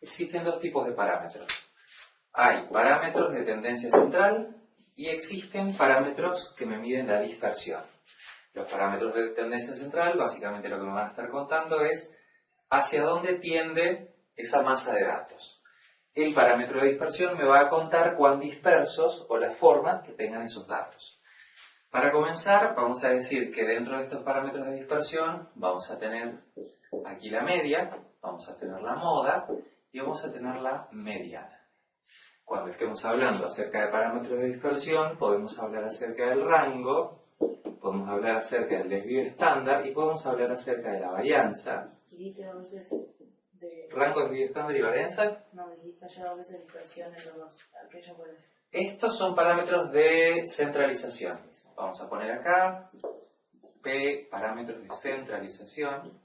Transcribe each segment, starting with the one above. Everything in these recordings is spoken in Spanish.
existen dos tipos de parámetros. Hay parámetros de tendencia central y existen parámetros que me miden la dispersión. Los parámetros de tendencia central, básicamente lo que me van a estar contando es hacia dónde tiende esa masa de datos. El parámetro de dispersión me va a contar cuán dispersos o la forma que tengan esos datos. Para comenzar, vamos a decir que dentro de estos parámetros de dispersión vamos a tener aquí la media, vamos a tener la moda y vamos a tener la mediana. Cuando estemos hablando acerca de parámetros de dispersión, podemos hablar acerca del rango, podemos hablar acerca del desvío estándar y podemos hablar acerca de la varianza. ¿Dijiste dos veces de... ¿Rango, desvío estándar y varianza? No, dijiste ya dos veces dispersión en los dos. ¿Aquello cuál es? Estos son parámetros de centralización. Vamos a poner acá P, parámetros de centralización.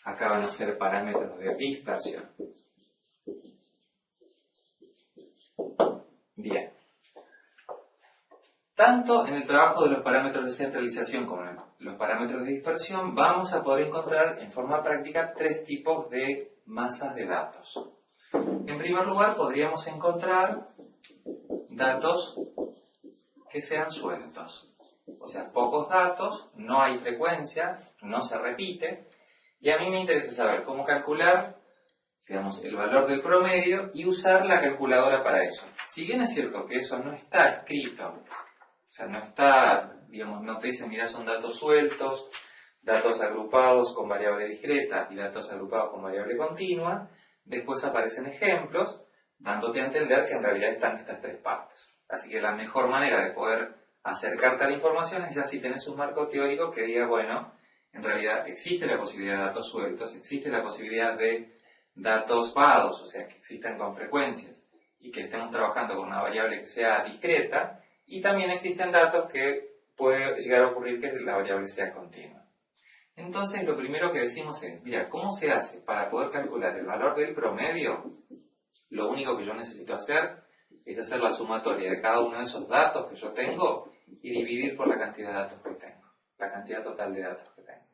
Acá van a ser parámetros de dispersión. Bien. Tanto en el trabajo de los parámetros de centralización como en los parámetros de dispersión vamos a poder encontrar en forma práctica tres tipos de masas de datos. En primer lugar, podríamos encontrar datos que sean sueltos. O sea, pocos datos, no hay frecuencia, no se repite. Y a mí me interesa saber cómo calcular, digamos, el valor del promedio y usar la calculadora para eso. Si bien es cierto que eso no está escrito, o sea, no está, digamos, no te dice, mira, son datos sueltos, datos agrupados con variable discreta y datos agrupados con variable continua, después aparecen ejemplos, dándote a entender que en realidad están estas tres partes. Así que la mejor manera de poder acercarte a la información es ya si tenés un marco teórico que diga, bueno, en realidad existe la posibilidad de datos sueltos, existe la posibilidad de datos pados, o sea, que existan con frecuencias y que estemos trabajando con una variable que sea discreta, y también existen datos que puede llegar a ocurrir que la variable sea continua. Entonces, lo primero que decimos es, mira, ¿cómo se hace para poder calcular el valor del promedio? Lo único que yo necesito hacer es hacer la sumatoria de cada uno de esos datos que yo tengo y dividir por la cantidad de datos que tengo, la cantidad total de datos que tengo.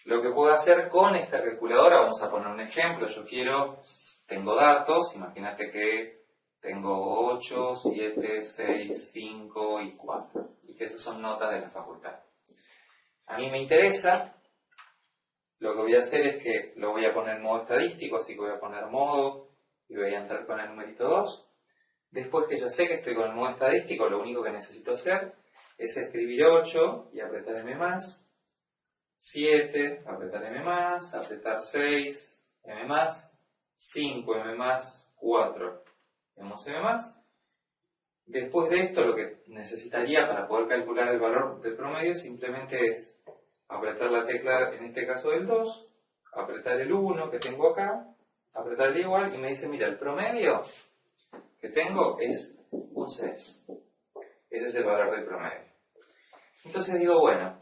Lo que puedo hacer con esta calculadora, vamos a poner un ejemplo, tengo datos, imagínate que tengo 8, 7, 6, 5 y 4, y que esas son notas de la facultad. A mí me interesa, lo que voy a hacer es que lo voy a poner en modo estadístico, así que voy a poner modo y voy a entrar con el numerito 2. Después que ya sé que estoy con el modo estadístico, lo único que necesito hacer es escribir 8 y apretar M+, 7, apretar M+, apretar 6, M+, 5, M+, 4, M+. Después de esto, lo que necesitaría para poder calcular el valor del promedio simplemente es apretar la tecla, en este caso del 2, apretar el 1 que tengo acá, apretar el igual y me dice, mira, el promedio que tengo es un 6. Ese es el valor del promedio. Entonces digo, bueno,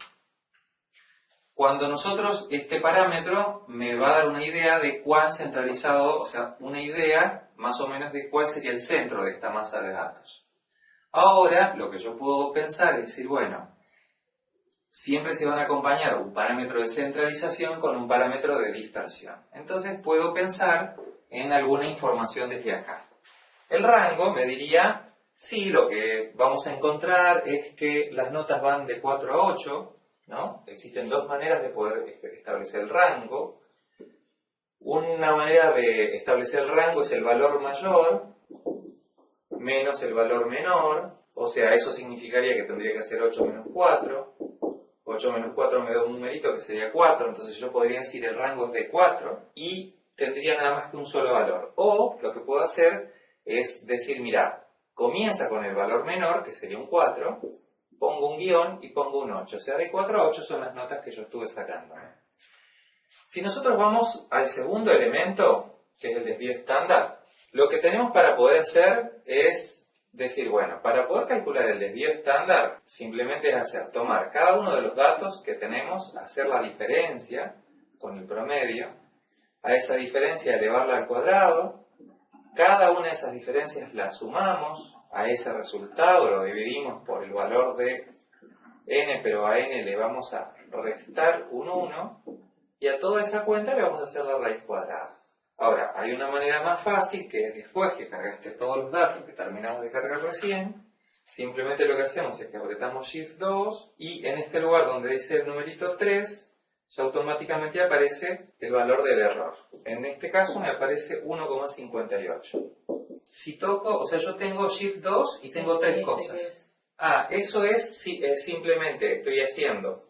cuando nosotros, este parámetro me va a dar una idea de cuán centralizado, o sea, una idea más o menos de cuál sería el centro de esta masa de datos. Ahora, lo que yo puedo pensar es decir, bueno, siempre se van a acompañar un parámetro de centralización con un parámetro de dispersión. Entonces puedo pensar en alguna información desde acá. El rango me diría, sí, lo que vamos a encontrar es que las notas van de 4 a 8, ¿no? Existen dos maneras de poder establecer el rango. Una manera de establecer el rango es el valor mayor menos el valor menor, o sea, eso significaría que tendría que hacer 8 menos 4. 8 menos 4 me da un numerito que sería 4, entonces yo podría decir el rango es de 4 y tendría nada más que un solo valor. O lo que puedo hacer es decir, mira, comienza con el valor menor, que sería un 4, pongo un guión y pongo un 8. O sea, de 4 a 8 son las notas que yo estuve sacando. Si nosotros vamos al segundo elemento, que es el desvío estándar, lo que tenemos para poder hacer es decir, bueno, para poder calcular el desvío estándar, simplemente es tomar cada uno de los datos que tenemos, hacer la diferencia con el promedio, a esa diferencia elevarla al cuadrado, cada una de esas diferencias la sumamos, a ese resultado lo dividimos por el valor de n, pero a n le vamos a restar un 1, y a toda esa cuenta le vamos a hacer la raíz cuadrada. Ahora, hay una manera más fácil que es después que cargaste todos los datos que terminamos de cargar recién, simplemente lo que hacemos es que apretamos Shift 2 y en este lugar donde dice el numerito 3, ya automáticamente aparece el valor del error. En este caso me aparece 1,58. Si toco, o sea, yo tengo Shift 2 y tengo tres cosas. Eso es simplemente estoy haciendo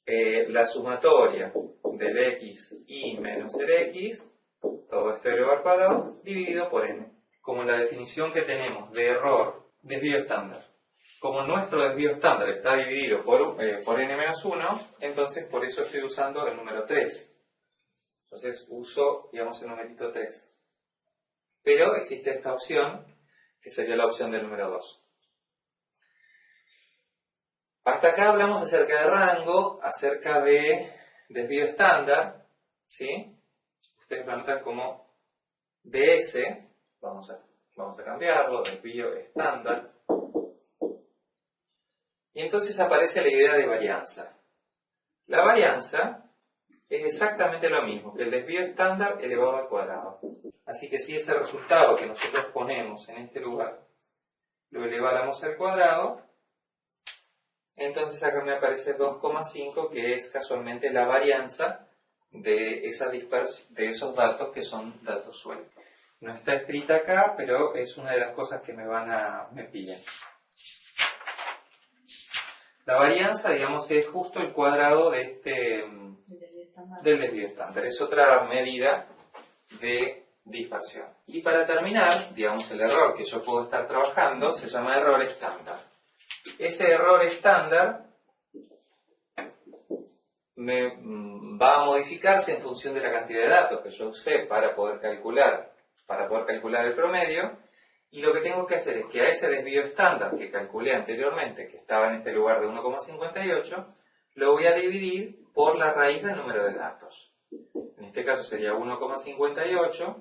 la sumatoria del xy menos el x, todo esto elevado al cuadrado, dividido por n. Como la definición que tenemos de error, desvío estándar. Como nuestro desvío estándar está dividido por n-1, entonces por eso estoy usando el número 3. Entonces uso, digamos, el numerito 3. Pero existe esta opción, que sería la opción del número 2. Hasta acá hablamos acerca de rango, acerca de desvío estándar, ¿sí? Ustedes lo anotan como ds, vamos a cambiarlo, desvío estándar. Y entonces aparece la idea de varianza. La varianza es exactamente lo mismo que el desvío estándar elevado al cuadrado. Así que si ese resultado que nosotros ponemos en este lugar lo eleváramos al cuadrado, entonces acá me aparece 2,5, que es casualmente la varianza de esos datos que son datos sueltos. No está escrita acá, pero es una de las cosas que me pillan. La varianza, digamos, es justo el cuadrado de del desvío estándar. Es otra medida de dispersión. Y para terminar, digamos, el error que yo puedo estar trabajando se llama error estándar. Ese error estándar va a modificarse en función de la cantidad de datos que yo usé para poder calcular el promedio, y lo que tengo que hacer es que a ese desvío estándar que calculé anteriormente, que estaba en este lugar de 1,58, lo voy a dividir por la raíz del número de datos. En este caso sería 1,58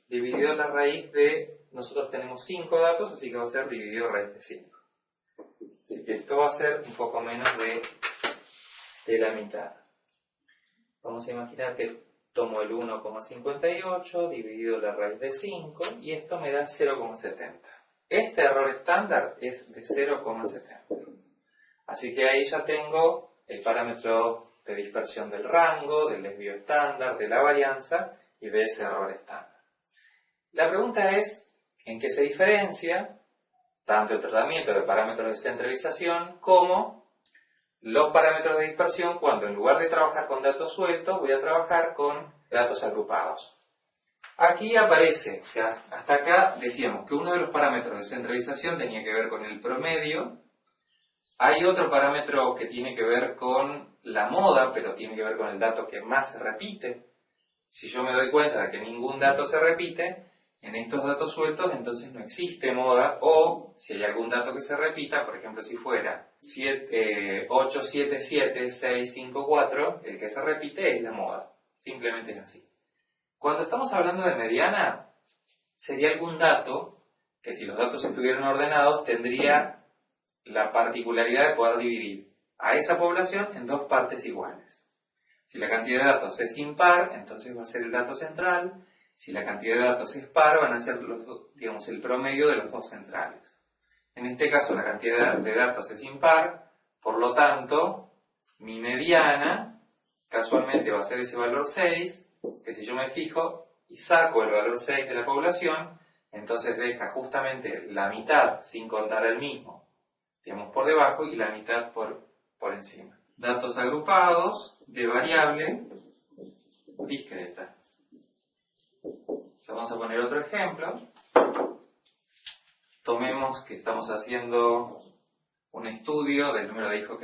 dividido la raíz de, nosotros tenemos 5 datos, así que va a ser dividido raíz de 5. Así que esto va a ser un poco menos de la mitad. Vamos a imaginar que tomo el 1,58 dividido la raíz de 5 y esto me da 0,70. Este error estándar es de 0,70. Así que ahí ya tengo el parámetro de dispersión del rango, del desvío estándar, de la varianza y de ese error estándar. La pregunta es, ¿en qué se diferencia tanto el tratamiento de parámetros de centralización como los parámetros de dispersión cuando en lugar de trabajar con datos sueltos voy a trabajar con datos agrupados? Aquí aparece, o sea, hasta acá decíamos que uno de los parámetros de centralización tenía que ver con el promedio. Hay otro parámetro que tiene que ver con la moda, pero tiene que ver con el dato que más se repite. Si yo me doy cuenta de que ningún dato se repite, en estos datos sueltos entonces no existe moda, o si hay algún dato que se repita, por ejemplo si fuera 877-654, el que se repite es la moda, simplemente es así. Cuando estamos hablando de mediana, sería algún dato que si los datos estuvieran ordenados tendría la particularidad de poder dividir a esa población en dos partes iguales. Si la cantidad de datos es impar, entonces va a ser el dato central. Si la cantidad de datos es par, van a ser digamos, el promedio de los dos centrales. En este caso la cantidad de datos es impar, por lo tanto, mi mediana casualmente va a ser ese valor 6, que si yo me fijo y saco el valor 6 de la población, entonces deja justamente la mitad sin contar el mismo, digamos, por debajo y la mitad por encima. Datos agrupados de variable discreta. Vamos a poner otro ejemplo. Tomemos que estamos haciendo un estudio del número de hijos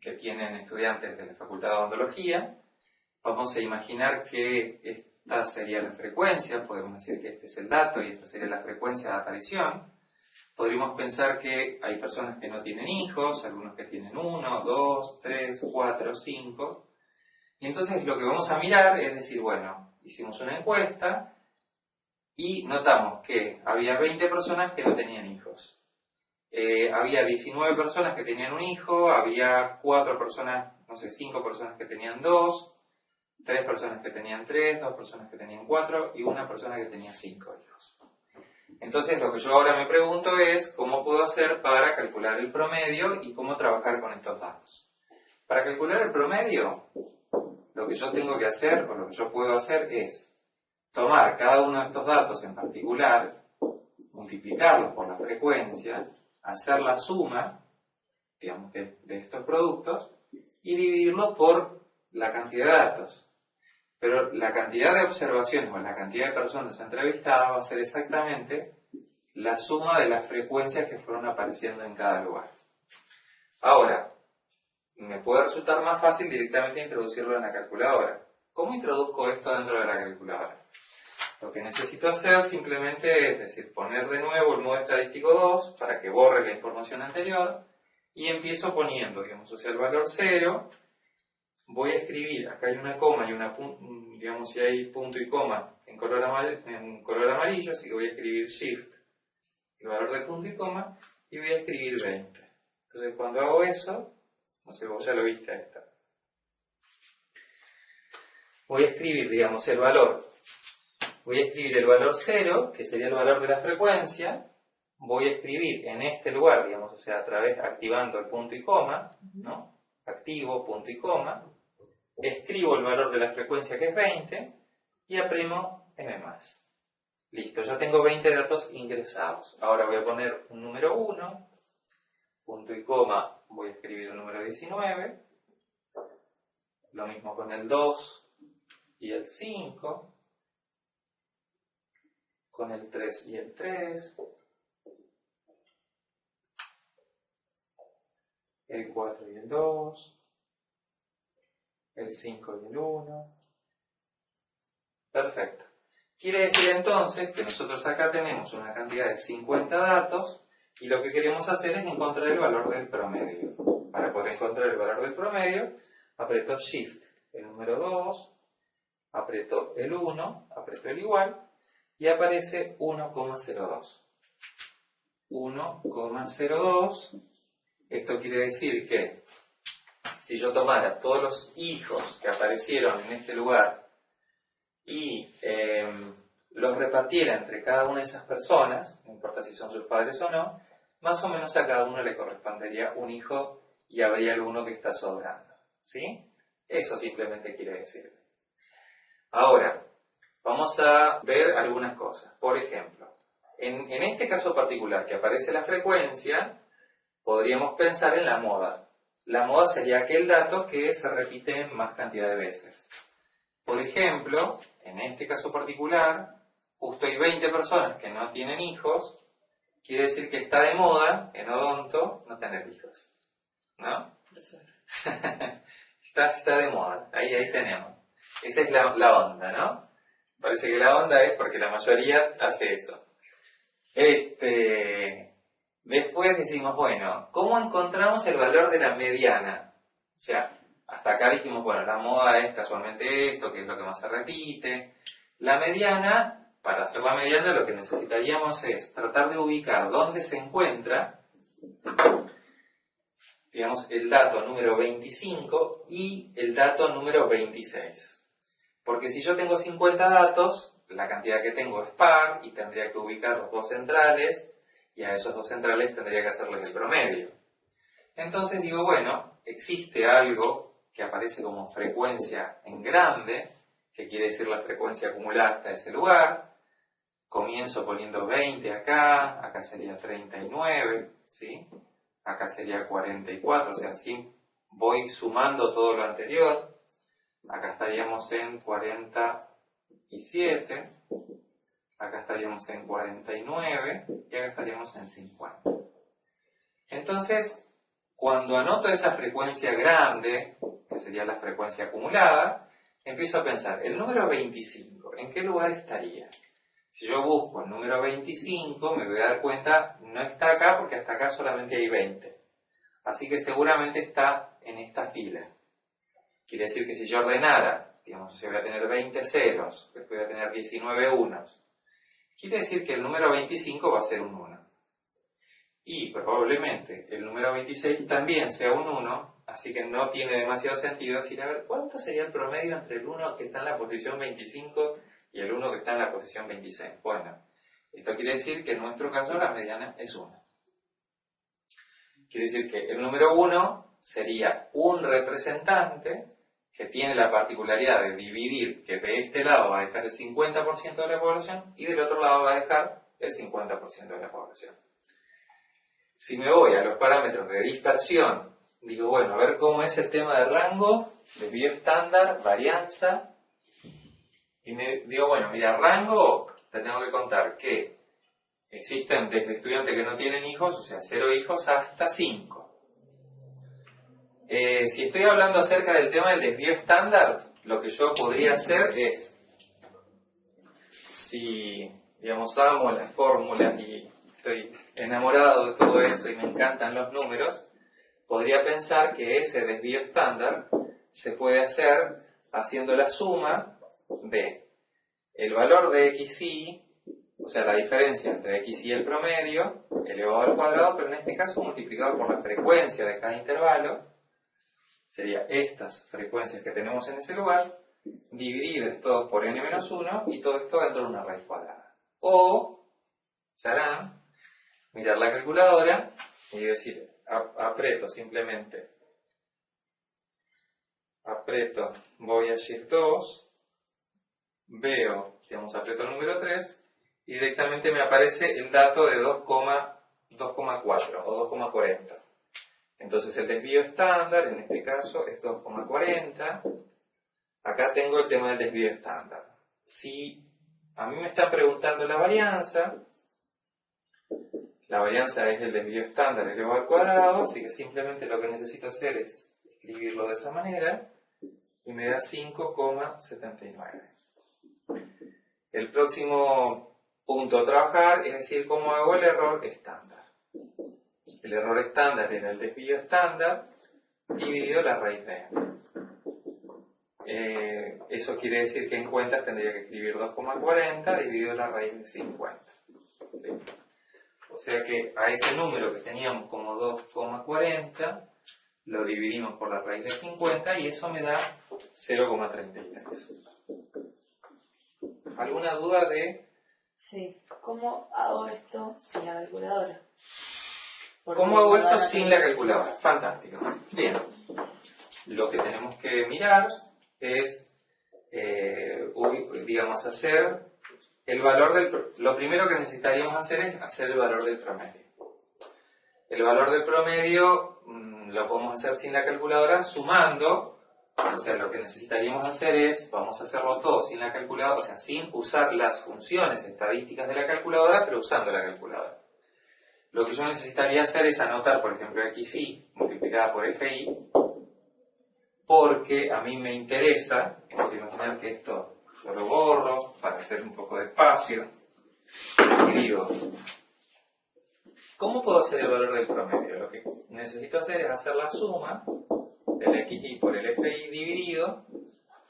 que tienen estudiantes de la Facultad de Odontología. Vamos a imaginar que esta sería la frecuencia, podemos decir que este es el dato y esta sería la frecuencia de aparición. Podríamos pensar que hay personas que no tienen hijos, algunos que tienen 1, 2, 3, 4, 5. Y entonces lo que vamos a mirar es decir, bueno, hicimos una encuesta y notamos que había 20 personas que no tenían hijos. Había 19 personas que tenían un hijo, había 4 personas, no sé, 5 personas que tenían 2, 3 personas que tenían 3, 2 personas que tenían 4 y una persona que tenía 5 hijos. Entonces lo que yo ahora me pregunto es cómo puedo hacer para calcular el promedio y cómo trabajar con estos datos. Para calcular el promedio, lo que yo tengo que hacer o lo que yo puedo hacer es tomar cada uno de estos datos en particular, multiplicarlos por la frecuencia, hacer la suma, digamos, de estos productos y dividirlo por la cantidad de datos. Pero la cantidad de observaciones o la cantidad de personas entrevistadas va a ser exactamente la suma de las frecuencias que fueron apareciendo en cada lugar. Ahora, me puede resultar más fácil directamente introducirlo en la calculadora. ¿Cómo introduzco esto dentro de la calculadora? Lo que necesito hacer simplemente es decir, poner de nuevo el modo estadístico 2 para que borre la información anterior y empiezo poniendo, digamos, o sea, el valor 0. Voy a escribir, acá hay una coma y una digamos, si hay punto y coma en color amarillo, así que voy a escribir shift, el valor de punto y coma, y voy a escribir 20. Entonces cuando hago eso, no sé, vos ya lo viste a esta. Voy a escribir, digamos, el valor. Voy a escribir el valor 0, que sería el valor de la frecuencia. Voy a escribir en este lugar, digamos, o sea, activando el punto y coma, ¿no? Activo, punto y coma. Escribo el valor de la frecuencia que es 20 y apremo M+. Listo, ya tengo 20 datos ingresados. Ahora voy a poner un número 1, punto y coma, voy a escribir el número 19. Lo mismo con el 2 y el 5. Con el 3 y el 3. El 4 y el 2. El 5 y el 1. Perfecto. Quiere decir entonces que nosotros acá tenemos una cantidad de 50 datos y lo que queremos hacer es encontrar el valor del promedio. Para poder encontrar el valor del promedio, aprieto Shift, el número 2, aprieto el 1, aprieto el igual y aparece 1,02. 1,02. Esto quiere decir que si yo tomara todos los hijos que aparecieron en este lugar y los repartiera entre cada una de esas personas, no importa si son sus padres o no, más o menos a cada uno le correspondería un hijo y habría alguno que está sobrando. ¿Sí? Eso simplemente quiere decir. Ahora, vamos a ver algunas cosas. Por ejemplo, en este caso particular que aparece la frecuencia, podríamos pensar en la moda. La moda sería aquel dato que se repite más cantidad de veces. Por ejemplo, en este caso particular, justo hay 20 personas que no tienen hijos, quiere decir que está de moda, en odonto, no tener hijos. ¿No? está de moda, ahí tenemos. Esa es la onda, ¿no? Parece que la onda es porque la mayoría hace eso. Después decimos, bueno, ¿cómo encontramos el valor de la mediana? O sea, hasta acá dijimos, bueno, la moda es casualmente esto, que es lo que más se repite. La mediana, para hacer la mediana lo que necesitaríamos es tratar de ubicar dónde se encuentra, digamos, el dato número 25 y el dato número 26. Porque si yo tengo 50 datos, la cantidad que tengo es par y tendría que ubicar los dos centrales, y a esos dos centrales tendría que hacerles el promedio. Entonces digo, bueno, existe algo que aparece como frecuencia en grande, que quiere decir la frecuencia acumulada hasta ese lugar. Comienzo poniendo 20 acá sería 39, ¿sí? Acá sería 44, o sea, así voy sumando todo lo anterior. Acá estaríamos en 47. Acá estaríamos en 49 y acá estaríamos en 50. Entonces, cuando anoto esa frecuencia grande, que sería la frecuencia acumulada, empiezo a pensar, el número 25, ¿en qué lugar estaría? Si yo busco el número 25, me voy a dar cuenta, no está acá porque hasta acá solamente hay 20. Así que seguramente está en esta fila. Quiere decir que si yo ordenara, digamos, si voy a tener 20 ceros, después voy a tener 19 unos, quiere decir que el número 25 va a ser un 1. Y probablemente el número 26 también sea un 1 así que no tiene demasiado sentido decir, a ver, ¿cuánto sería el promedio entre el 1 que está en la posición 25 y el 1 que está en la posición 26? Bueno, esto quiere decir que en nuestro caso la mediana es 1. Quiere decir que el número 1 sería un representante que tiene la particularidad de dividir, que de este lado va a dejar el 50% de la población y del otro lado va a dejar el 50% de la población. Si me voy a los parámetros de dispersión, digo, bueno, a ver cómo es el tema de rango, desvío estándar, varianza, y me digo, bueno, mira, rango, te tengo que contar que existen desde estudiantes que no tienen hijos, o sea, 0 hijos, hasta 5. Si estoy hablando acerca del tema del desvío estándar, lo que yo podría hacer es, si, digamos, amo las fórmulas y estoy enamorado de todo eso y me encantan los números, podría pensar que ese desvío estándar se puede hacer haciendo la suma de el valor de xy, o sea, la diferencia entre x y el promedio, elevado al cuadrado, pero en este caso multiplicado por la frecuencia de cada intervalo, sería estas frecuencias que tenemos en ese lugar, divididas todos por n-1 y todo esto dentro de una raíz cuadrada. O, se harán, mirar la calculadora y decir, aprieto simplemente, voy a Shift 2, veo, digamos, aprieto el número 3, y directamente me aparece el dato de 2,4 o 2,40. Entonces el desvío estándar, en este caso, es 2,40. Acá tengo el tema del desvío estándar. Si a mí me están preguntando la varianza es el desvío estándar elevado al cuadrado, así que simplemente lo que necesito hacer es escribirlo de esa manera, y me da 5,79. El próximo punto a trabajar es decir cómo hago el error estándar. El error estándar era el desvío estándar dividido la raíz de n. Eso quiere decir que en cuentas tendría que escribir 2,40 dividido la raíz de 50. ¿Sí? O sea que a ese número que teníamos como 2,40 lo dividimos por la raíz de 50 y eso me da 0,33. ¿Alguna duda de...? Sí. ¿Cómo hago esto sin la calculadora? Porque ¿Cómo hago esto sin la calculadora? Fantástico. Bien. Lo que tenemos que mirar es, digamos, hacer el valor del... Lo primero que necesitaríamos hacer es hacer el valor del promedio. El valor del promedio lo podemos hacer sin la calculadora sumando. O sea, lo que necesitaríamos hacer es, vamos a hacerlo todo sin la calculadora, o sea, sin usar las funciones estadísticas de la calculadora, pero usando la calculadora. Lo que yo necesitaría hacer es anotar, por ejemplo, xy multiplicada por fi, porque a mí me interesa, vamos a imaginar que esto yo lo borro para hacer un poco de espacio, y digo, ¿cómo puedo hacer el valor del promedio? Lo que necesito hacer es hacer la suma del xy por el fi dividido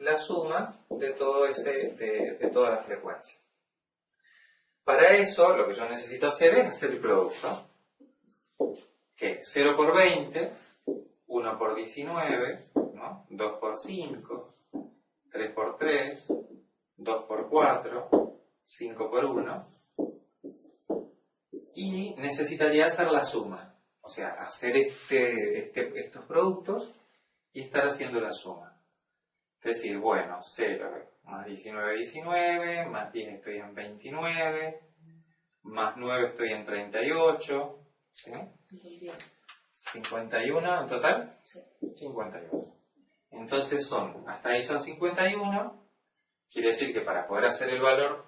la suma de todo de toda la frecuencia. Para eso, lo que yo necesito hacer es hacer el producto, que 0 por 20, 1 por 19, ¿no? 2 por 5, 3 por 3, 2 por 4, 5 por 1, y necesitaría hacer la suma, o sea, hacer estos productos y estar haciendo la suma. Es decir, bueno, 0 más 19, 19, más 10 estoy en 29, más 9 estoy en 38, ¿sí? 51 en total, Sí. 51. Entonces hasta ahí son 51, quiere decir que para poder hacer el valor,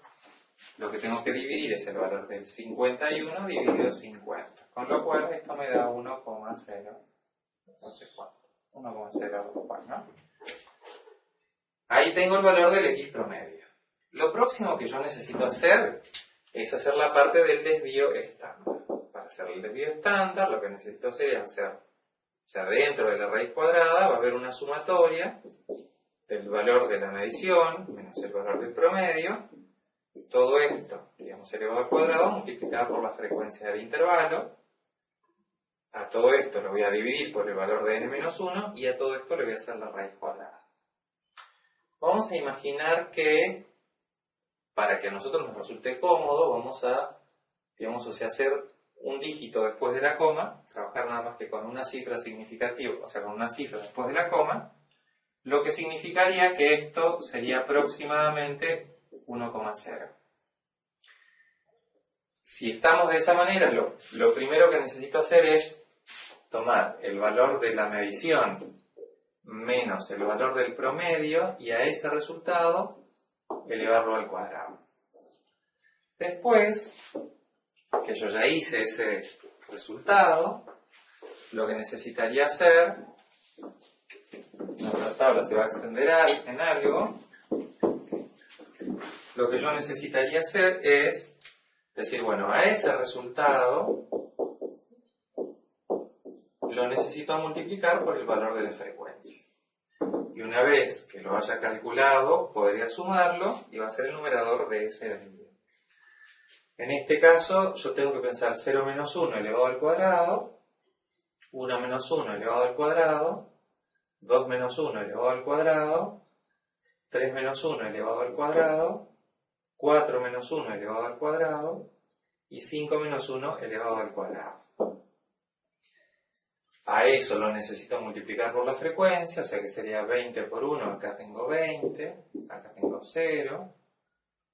lo que tengo que dividir es el valor del 51 dividido 50, con lo cual esto me da 1,0, no sé cuánto, 1,024, ¿no? Ahí tengo el valor del x promedio. Lo próximo que yo necesito hacer es hacer la parte del desvío estándar. Para hacer el desvío estándar, lo que necesito hacer es hacer, o sea, dentro de la raíz cuadrada va a haber una sumatoria del valor de la medición menos el valor del promedio. Todo esto, digamos, elevado al cuadrado multiplicado por la frecuencia del intervalo. A todo esto lo voy a dividir por el valor de n-1 y a todo esto le voy a hacer la raíz cuadrada. Vamos a imaginar que, para que a nosotros nos resulte cómodo, vamos a, digamos, o sea, hacer un dígito después de la coma, trabajar nada más que con una cifra significativa, o sea, con una cifra después de la coma, lo que significaría que esto sería aproximadamente 1,0. Si estamos de esa manera, lo primero que necesito hacer es tomar el valor de la medición menos el valor del promedio y a ese resultado elevarlo al cuadrado. Después, que yo ya hice ese resultado, lo que necesitaría hacer, nuestra tabla se va a extender en algo, lo que yo necesitaría hacer es decir, bueno, a ese resultado lo necesito multiplicar por el valor de la frecuencia. Y una vez que lo haya calculado, podría sumarlo y va a ser el numerador de ese dividido. En este caso, yo tengo que pensar 0 menos 1 elevado al cuadrado, 1 menos 1 elevado al cuadrado, 2 menos 1 elevado al cuadrado, 3 menos 1 elevado al cuadrado, 4 menos 1 elevado al cuadrado y 5 menos 1 elevado al cuadrado. A eso lo necesito multiplicar por la frecuencia, o sea que sería 20 por 1, acá tengo 20, acá tengo 0,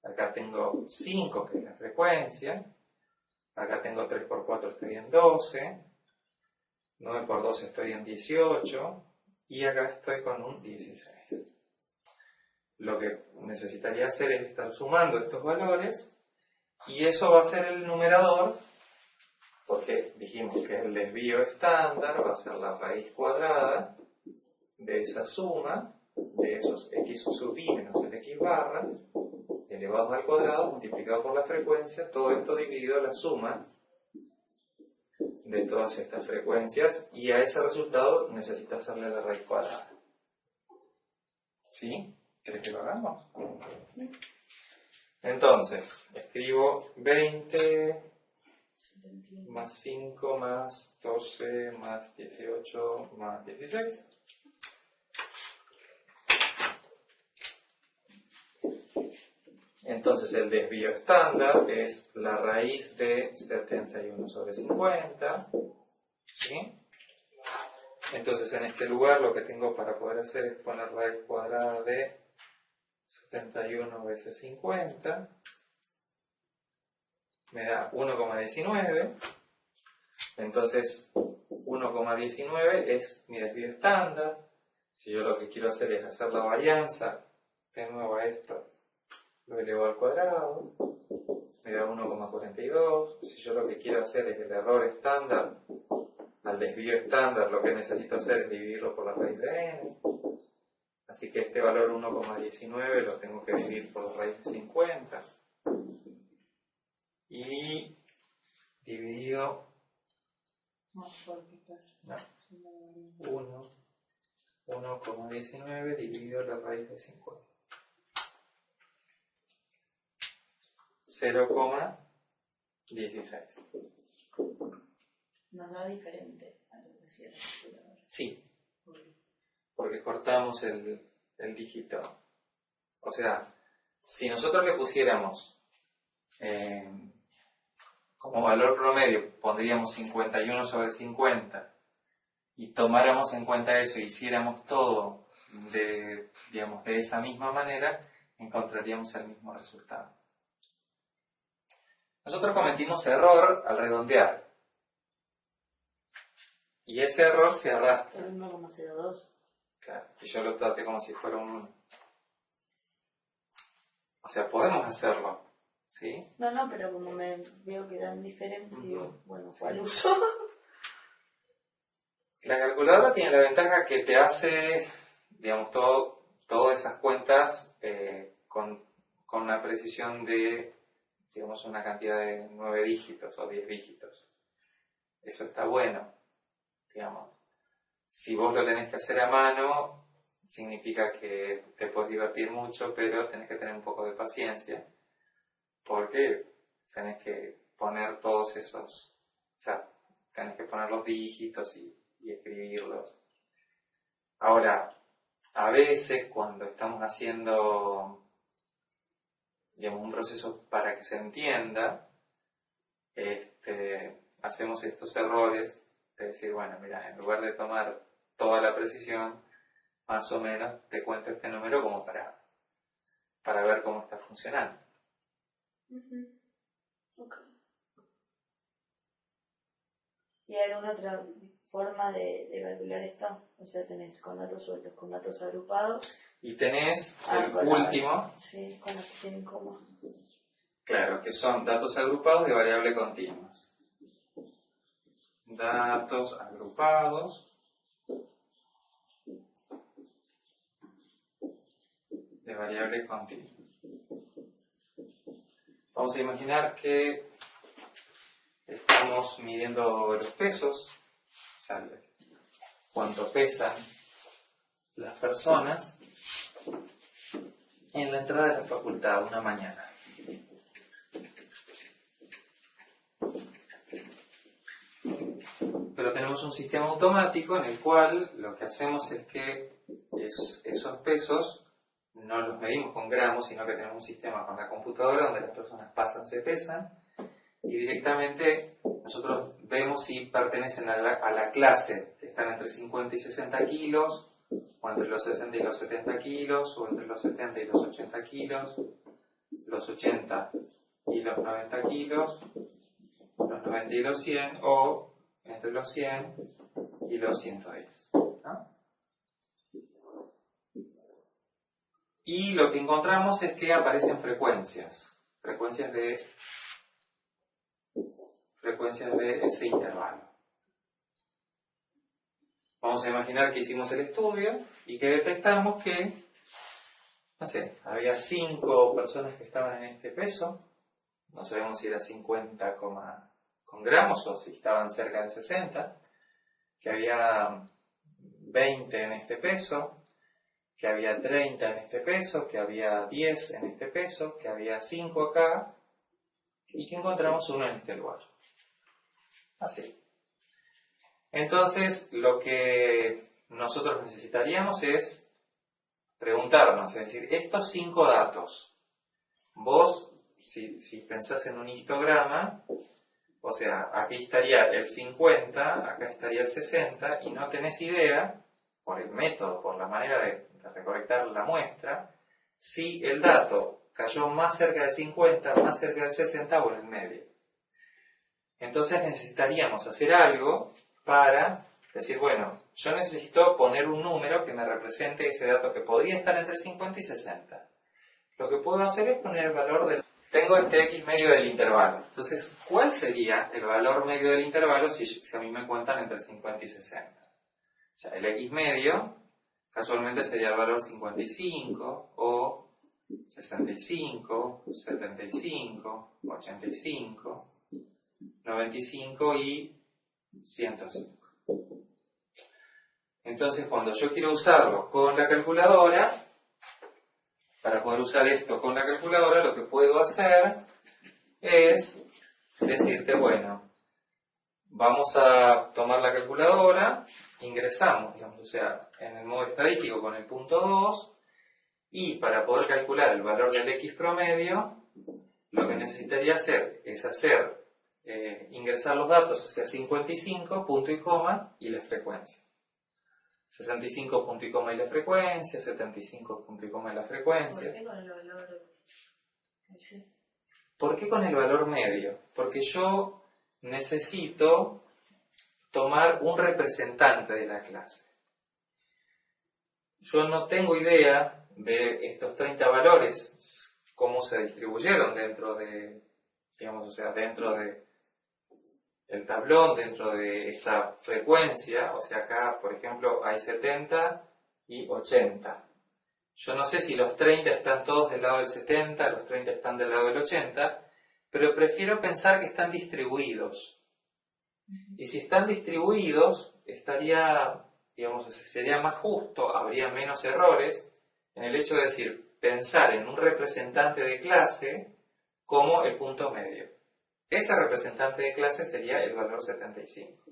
acá tengo 5, que es la frecuencia, acá tengo 3 por 4, estoy en 12, 9 por 12 estoy en 18, y acá estoy con un 16. Lo que necesitaría hacer es estar sumando estos valores, y eso va a ser el numerador, porque dijimos que el desvío estándar va a ser la raíz cuadrada de esa suma, de esos x sub i menos el x barra, elevados al cuadrado, multiplicado por la frecuencia, todo esto dividido la suma de todas estas frecuencias, y a ese resultado necesito hacerle la raíz cuadrada. ¿Sí? ¿Querés que lo hagamos? Entonces, escribo 20 más 5 más 12 más 18 más 16. Entonces el desvío estándar es la raíz de 71 sobre 50. ¿Sí? Entonces en este lugar lo que tengo para poder hacer es poner raíz cuadrada de 71 veces 50. Me da 1,19. Entonces 1,19 es mi desvío estándar. Si yo lo que quiero hacer es hacer la varianza, de nuevo a esto lo elevo al cuadrado, me da 1,42. Si yo lo que quiero hacer es el error estándar al desvío estándar, lo que necesito hacer es dividirlo por la raíz de n. Así que este valor 1,19 lo tengo que dividir por la raíz de 50. Y dividido... No, porque estás... No. 1,19 dividido la raíz de 50. 0,16. Nos da diferente a lo que decía el calculador. Sí, porque cortamos el dígito. O sea, si nosotros le pusiéramos como valor promedio, pondríamos 51 sobre 50 y tomáramos en cuenta eso y hiciéramos todo de esa misma manera, encontraríamos el mismo resultado. Nosotros cometimos error al redondear. Y ese error se arrastra. El 1,02. Claro, y yo lo traté como si fuera un 1. O sea, podemos hacerlo, ¿sí? No, pero como me veo que dan diferente, digo, bueno, ¿cuál Sí. uso? La calculadora tiene la ventaja que te hace, digamos, todas esas cuentas con una precisión de, digamos, una cantidad de 9 dígitos o 10 dígitos. Eso está bueno, digamos. Si vos lo tenés que hacer a mano, significa que te puedes divertir mucho, pero tenés que tener un poco de paciencia, porque tenés que poner todos esos, o sea, tenés que poner los dígitos y escribirlos. Ahora, a veces cuando estamos haciendo, digamos, un proceso para que se entienda, hacemos estos errores de decir, bueno, mira, en lugar de tomar toda la precisión, más o menos te cuento este número como para ver cómo está funcionando. Okay. ¿Y hay alguna otra forma de calcular esto? O sea, tenés con datos sueltos, con datos agrupados. Y tenés el con último. Sí, con los que tienen coma. Claro, que son datos agrupados de variable continuas. Datos agrupados de variable continua. Vamos a imaginar que estamos midiendo los pesos, o sea, cuánto pesan las personas en la entrada de la facultad una mañana. Pero tenemos un sistema automático en el cual lo que hacemos es que esos pesos no los medimos con gramos, sino que tenemos un sistema con la computadora donde las personas pasan, se pesan y directamente nosotros vemos si pertenecen a la clase que están entre 50 y 60 kilos, o entre los 60 y los 70 kilos, o entre los 70 y los 80 kilos, los 80 y los 90 kilos, los 90 y los 100, o entre los 100 y los 110. ¿No? Y lo que encontramos es que aparecen frecuencias de ese intervalo. Vamos a imaginar que hicimos el estudio y que detectamos que, no sé, había 5 personas que estaban en este peso, no sabemos si era 50 con gramos o si estaban cerca del 60, que había 20 en este peso, que había 30 en este peso, que había 10 en este peso, que había 5 acá, y que encontramos uno en este lugar. Así. Entonces, lo que nosotros necesitaríamos es preguntarnos, es decir, estos 5 datos, vos, si pensás en un histograma, o sea, aquí estaría el 50, acá estaría el 60, y no tenés idea, por el método, por la manera de recolectar la muestra, si el dato cayó más cerca del 50, más cerca del 60 o en el medio. Entonces necesitaríamos hacer algo para decir, bueno, yo necesito poner un número que me represente ese dato que podría estar entre 50 y 60. Lo que puedo hacer es poner el valor del... Tengo este x medio del intervalo. Entonces, ¿cuál sería el valor medio del intervalo si a mí me cuentan entre 50 y 60? O sea, el x medio casualmente sería el valor 55 o 65, 75, 85, 95 y 105. Entonces, cuando yo quiero usarlo con la calculadora, para poder usar esto con la calculadora, lo que puedo hacer es decirte, bueno, vamos a tomar la calculadora, ingresamos, digamos, o sea, en el modo estadístico con el punto 2, y para poder calcular el valor del x promedio, lo que necesitaría hacer es ingresar los datos, o sea, 55, punto y coma, y la frecuencia. 65, punto y coma y la frecuencia, 75, punto y coma y la frecuencia. ¿Por qué con el valor? Sí. ¿Por qué con el valor medio? Porque yo necesito tomar un representante de la clase. Yo no tengo idea de estos 30 valores, cómo se distribuyeron dentro de, digamos, o sea, dentro de el tablón, dentro de esta frecuencia, o sea, acá, por ejemplo, hay 70 y 80. Yo no sé si los 30 están todos del lado del 70, los 30 están del lado del 80, pero prefiero pensar que están distribuidos. Y si están distribuidos, sería más justo, habría menos errores en el hecho de decir, pensar en un representante de clase como el punto medio. Ese representante de clase sería el valor 75.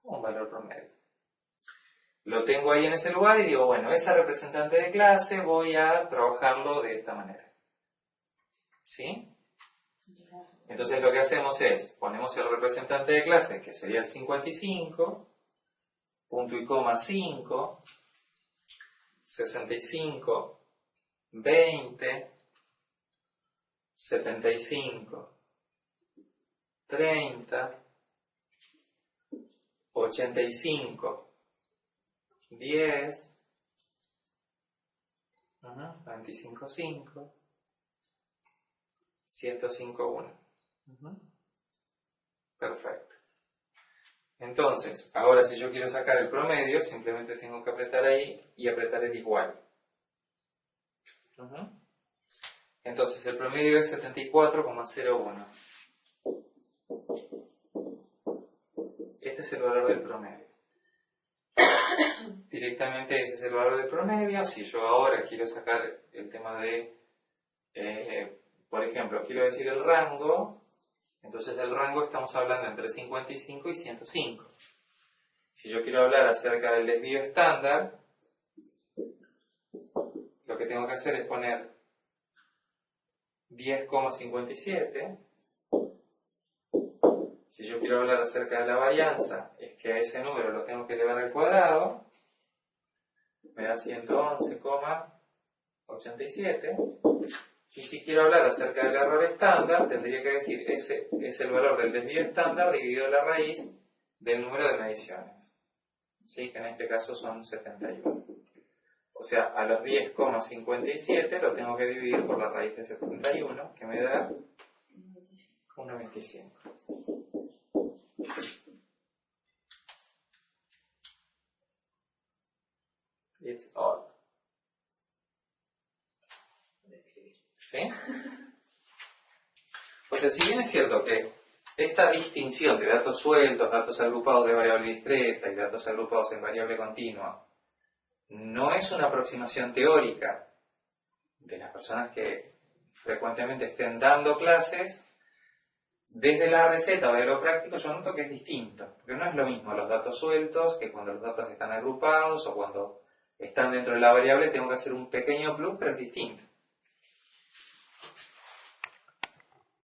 un valor promedio. Lo tengo ahí en ese lugar y digo, bueno, esa representante de clase voy a trabajarlo de esta manera. ¿Sí? Entonces lo que hacemos es, ponemos el representante de clase, que sería el 55, punto y coma 5, 65, 20, 75, 30, 85, 10, 95, 5, 105, 1. Perfecto. Entonces, ahora si yo quiero sacar el promedio, simplemente tengo que apretar ahí y apretar el igual. Entonces, el promedio es 74,01. Este es el valor del promedio. Directamente ese es el valor del promedio. Si yo ahora quiero sacar el tema de, por ejemplo, quiero decir el rango, entonces del rango estamos hablando entre 55 y 105. Si yo quiero hablar acerca del desvío estándar, lo que tengo que hacer es poner 10,57. Si yo quiero hablar acerca de la varianza, es que a ese número lo tengo que elevar al cuadrado, me da 111,87. Y si quiero hablar acerca del error estándar, tendría que decir, ese es el valor del desvío estándar dividido la raíz del número de mediciones. ¿Sí? Que en este caso son 71. O sea, a los 10,57 lo tengo que dividir por la raíz de 71, que me da 1,25. It's odd. ¿Sí? O sea, si bien es cierto que esta distinción de datos sueltos, datos agrupados de variable discreta y datos agrupados en variable continua no es una aproximación teórica de las personas que frecuentemente estén dando clases, desde la receta o de lo práctico yo noto que es distinto, porque no es lo mismo los datos sueltos que cuando los datos están agrupados o cuando están dentro de la variable tengo que hacer un pequeño plus, pero es distinto.